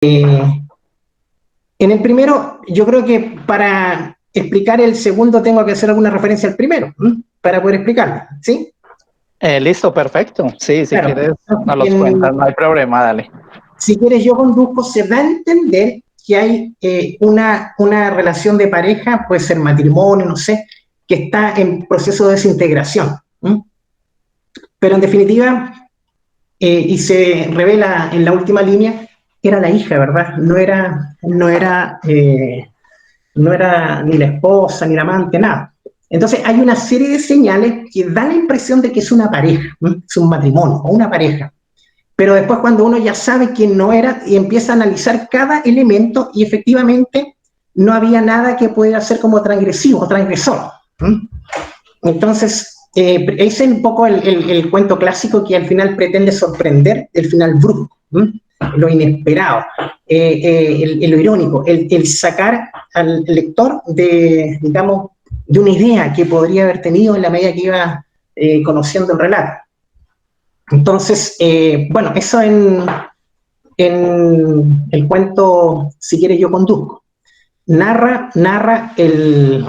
En el primero, yo creo que para explicar el segundo tengo que hacer alguna referencia al primero, para poder explicarlo, ¿sí? Listo, perfecto. Sí, si Claro. quieres, nos los cuentas, no hay problema, dale. Si quieres, yo conduzco, se da a entender que hay una relación de pareja, puede ser matrimonio, no sé, que está en proceso de desintegración. Pero en definitiva, y se revela en la última línea, era la hija, ¿verdad? No era ni la esposa, ni la amante, nada. Entonces hay una serie de señales que dan la impresión de que es una pareja, es un matrimonio o una pareja. Pero después cuando uno ya sabe quién no era y empieza a analizar cada elemento y efectivamente no había nada que pudiera ser como transgresivo o transgresor. Entonces, ese es un poco el cuento clásico que al final pretende sorprender, el final brusco, lo inesperado, lo irónico, el sacar al lector de, digamos, de una idea que podría haber tenido en la medida que iba conociendo el relato. Entonces, bueno, eso en el cuento Si quieres yo conduzco. Narra el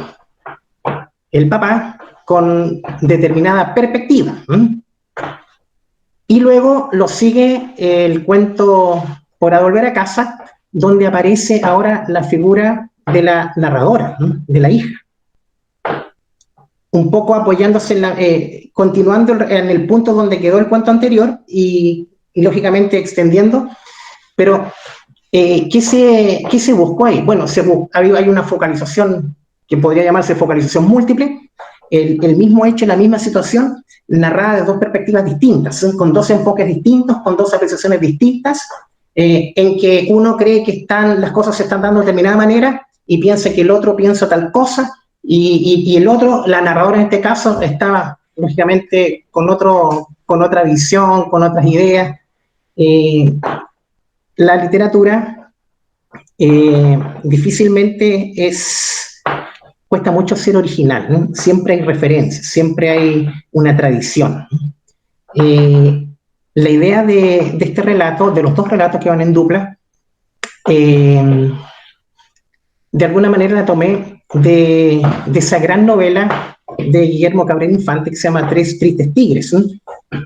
papá con determinada perspectiva. Y luego lo sigue el cuento Para volver a casa, donde aparece ahora la figura de la narradora, de la hija. Un poco apoyándose continuando en el punto donde quedó el cuento anterior y lógicamente extendiendo, pero ¿qué se buscó ahí? Bueno, hay una focalización que podría llamarse focalización múltiple, el mismo hecho, la misma situación, narrada de dos perspectivas distintas, con dos enfoques distintos, con dos apreciaciones distintas, en que uno cree que las cosas se están dando de determinada manera y piensa que el otro piensa tal cosa, y el otro, la narradora en este caso, estaba lógicamente con otra visión, con otras ideas. La literatura difícilmente cuesta mucho ser original, ¿no? Siempre hay referencias, siempre hay una tradición. La idea de este relato, de los dos relatos que van en dupla, de alguna manera la tomé de esa gran novela de Guillermo Cabrera Infante que se llama Tres Tristes Tigres,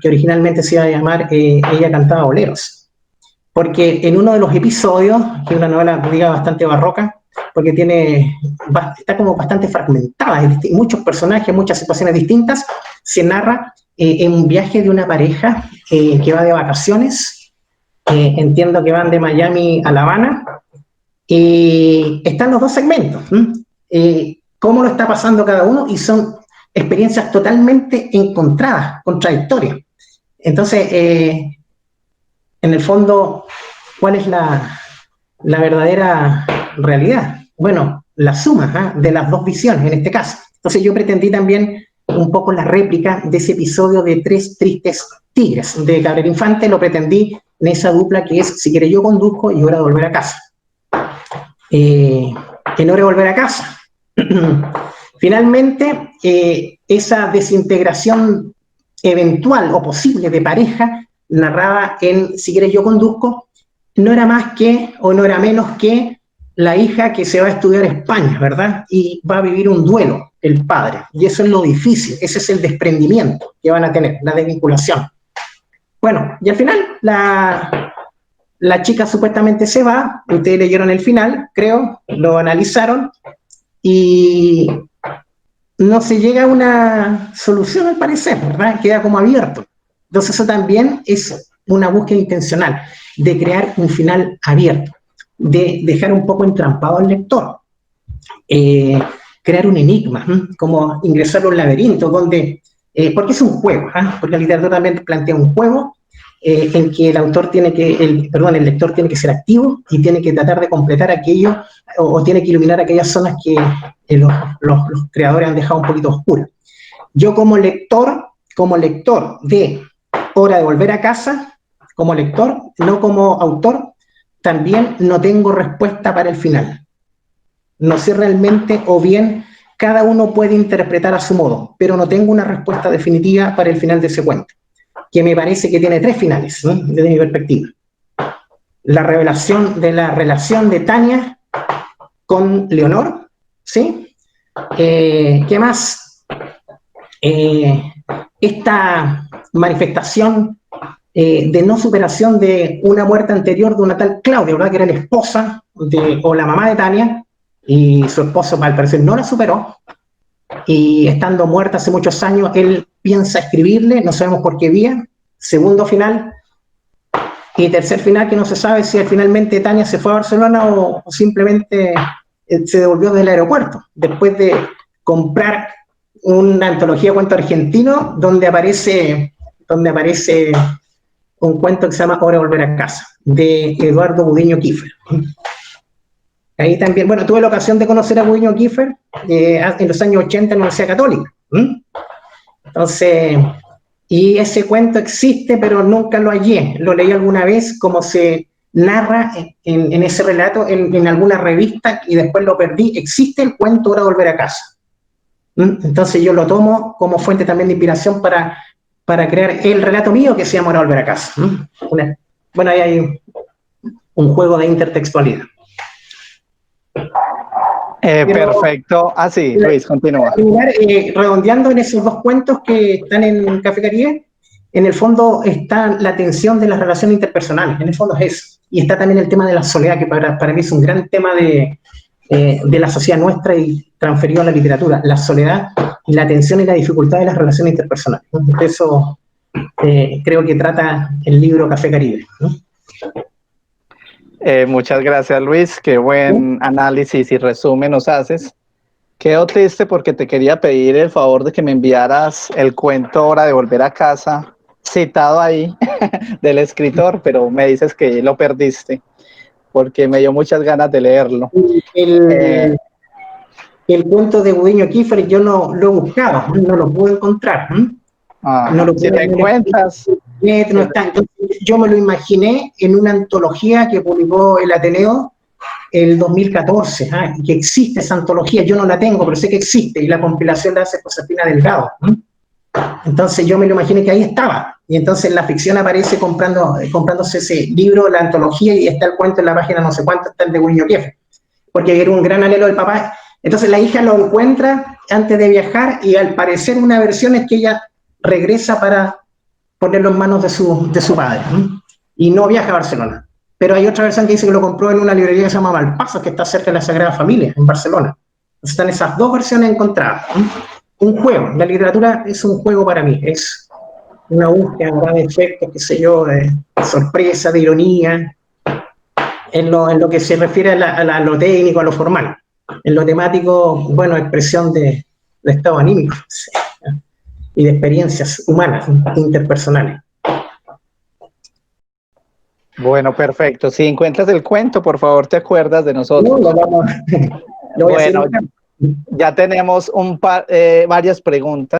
que originalmente se iba a llamar Ella cantaba boleros. Porque en uno de los episodios, que es una novela, diga, bastante barroca, porque está como bastante fragmentada, hay muchos personajes, muchas situaciones distintas, se narra en un viaje de una pareja que va de vacaciones, entiendo que van de Miami a La Habana, y están los dos segmentos, cómo lo está pasando cada uno, y son experiencias totalmente encontradas, contradictorias. Entonces, en el fondo, ¿cuál es la verdadera realidad? Bueno, la suma de las dos visiones en este caso. Entonces yo pretendí también un poco la réplica de ese episodio de Tres Tristes Tigres de Cabrera Infante, lo pretendí en esa dupla que es Si quieres yo conduzco y Hora de volver a casa. En Hora de volver a casa. Finalmente, esa desintegración eventual o posible de pareja narrada en Si quieres yo conduzco, no era más que, o no era menos que, la hija que se va a estudiar a España, ¿verdad? Y va a vivir un duelo, el padre. Y eso es lo difícil, ese es el desprendimiento que van a tener, la desvinculación. Bueno, y al final la chica supuestamente se va, ustedes leyeron el final, creo, lo analizaron, y no se llega a una solución al parecer, ¿verdad? Queda como abierto. Entonces eso también es una búsqueda intencional, de crear un final abierto, de dejar un poco entrampado al lector, crear un enigma, como ingresar a un laberinto, donde, porque es un juego, porque la literatura también plantea un juego en que el lector tiene que ser activo y tiene que tratar de completar aquello, o tiene que iluminar aquellas zonas que los creadores han dejado un poquito oscuras. Yo como lector de Hora de volver a casa, como lector, no como autor, también no tengo respuesta para el final. No sé realmente, o bien cada uno puede interpretar a su modo, pero no tengo una respuesta definitiva para el final de ese cuento, que me parece que tiene tres finales, desde mi perspectiva. la revelación de la relación de Tania con Leonor, ¿sí? ¿Qué más? Esta manifestación de no superación de una muerte anterior de una tal Claudia, ¿verdad? Que era la esposa o la mamá de Tania, y su esposo al parecer no la superó, y estando muerta hace muchos años, él piensa escribirle, no sabemos por qué vía. Segundo final, y tercer final que no se sabe si finalmente Tania se fue a Barcelona o simplemente se devolvió del aeropuerto, después de comprar una antología de cuentos argentinos donde aparece un cuento que se llama Hora de volver a casa, de Eduardo Budiño Kiefer. Ahí también, bueno, tuve la ocasión de conocer a Budiño Kiefer en los años 80 en la Universidad Católica. Entonces, y ese cuento existe, pero nunca lo hallé. Lo leí alguna vez, como se narra en ese relato en alguna revista, y después lo perdí. Existe el cuento Hora de volver a casa. Entonces yo lo tomo como fuente también de inspiración para crear el relato mío que se llama Hora de volver a casa. Bueno, ahí hay un juego de intertextualidad. Perfecto. Ah, sí, Luis, continúa. Redondeando en esos dos cuentos que están en Café Caribe, en el fondo está la tensión de las relaciones interpersonales, en el fondo es eso. Y está también el tema de la soledad, que para mí es un gran tema de la sociedad nuestra y transferido a la literatura. La soledad, la tensión y la dificultad de las relaciones interpersonales. Eso creo que trata el libro Café Caribe, ¿no? Muchas gracias, Luis. Qué buen análisis y resumen nos haces. Quedo triste porque te quería pedir el favor de que me enviaras el cuento Hora de volver a casa, citado ahí, del escritor, pero me dices que lo perdiste, porque me dio muchas ganas de leerlo. El cuento de Budiño Kiefer yo no lo he buscado, no lo pude encontrar. No lo si pude te encuentras. no está. Entonces, yo me lo imaginé en una antología que publicó el Ateneo el 2014, que existe esa antología. Yo no la tengo, pero sé que existe, y la compilación la hace Josefina Delgado. Entonces yo me lo imaginé que ahí estaba, y entonces la ficción aparece comprándose ese libro, la antología, y está el cuento en la página no sé cuánto, está el de Budiño Kiefer, porque era un gran anhelo del papá. Entonces la hija lo encuentra antes de viajar, y al parecer una versión es que ella regresa para ponerlo en manos de su padre, y no viaja a Barcelona. Pero hay otra versión que dice que lo compró en una librería que se llama Malpaso, que está cerca de la Sagrada Familia, en Barcelona. Entonces están esas dos versiones encontradas. Un juego, la literatura es un juego para mí, es una búsqueda de efectos, qué sé yo, de sorpresa, de ironía, en lo que se refiere a lo técnico, a lo formal. En lo temático, bueno, expresión de estado anímico, ¿sí? Y de experiencias humanas, interpersonales. Bueno, perfecto. Si encuentras el cuento, por favor, te acuerdas de nosotros. No, lo voy a hacer. Ya tenemos varias preguntas.